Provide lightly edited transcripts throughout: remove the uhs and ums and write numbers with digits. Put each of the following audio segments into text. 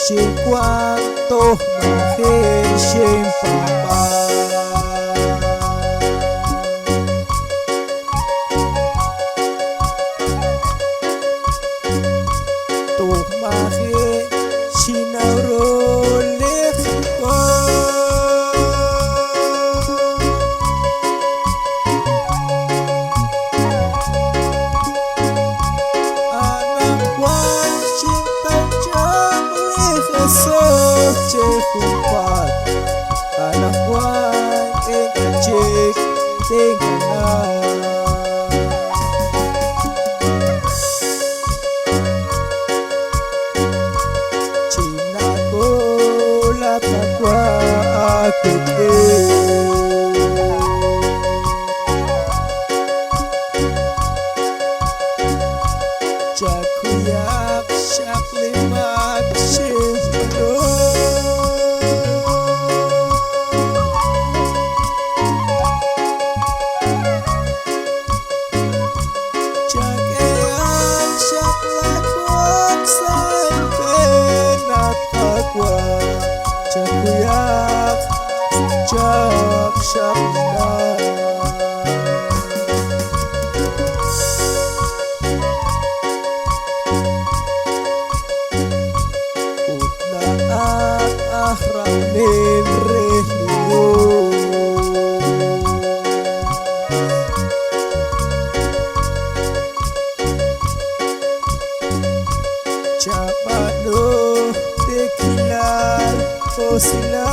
cuanto maheshem papa toh mahe sinaroleh ko anak wan cinta jamleh cehumpat anak wan cek tengana Cina kola takwa akute Jakuyak syak lemak shimdo Jakuyak syak lakwak saypenat takwa Jakuyak jak syak lemak Ahramin rehliyo Cabano tekilan osila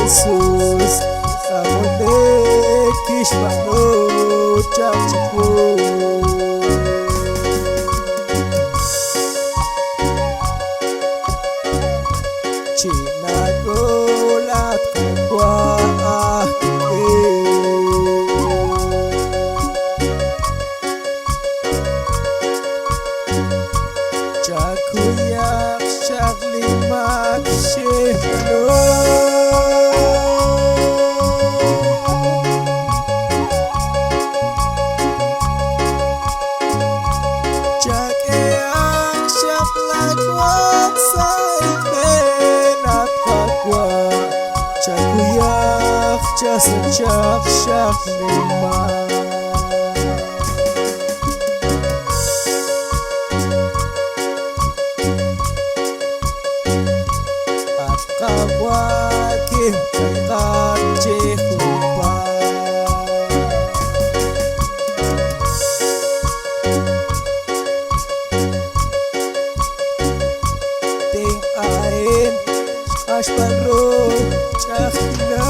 Jesus, amone kishmano chachiko Cina golat kwa Jakuyak syaklimak shehno Jakuyak jasajak syak lima Akawakim cakap jehupa Ting ain Ashbaro Chakna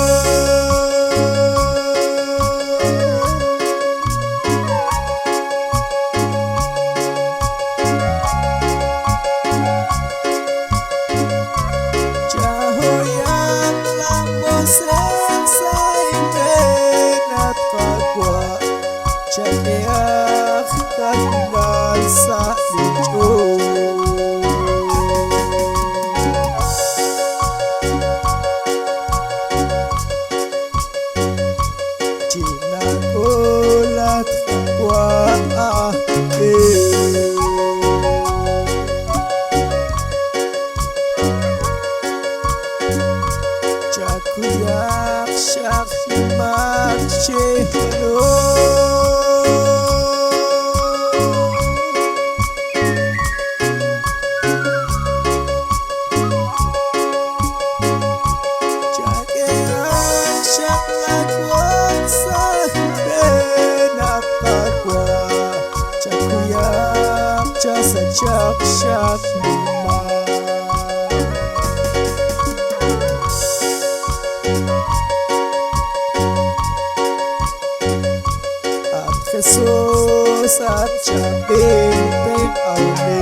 Jahoyan lambo sensai penat kakwa Jakeak kakinal sa licho Cina kolat takwa Jakuyak syak himak shehno Jakeak syak lakwak saypenat takwa Jakuyak jasajak syak lima Jesus at capiteng aune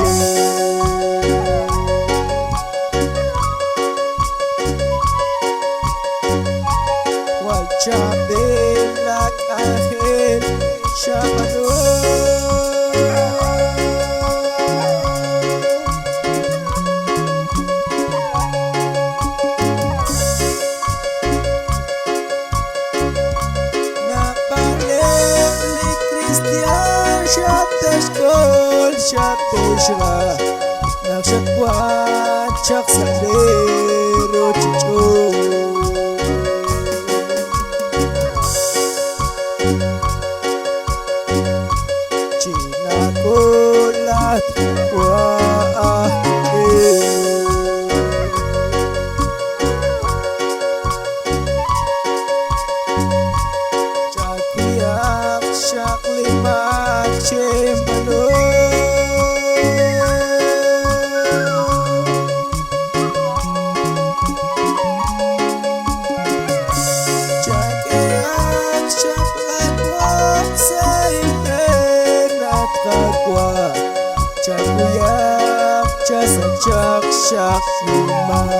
Wajah belak akhir Syabadu תשקול שתשרה נקשקוואט שקסדרו צ'צ'ו Cinakulat Cakuyak syak lima cembalo Cakuyak syak lakwak saybenat kakwa Cakuyak jasa cak syak lima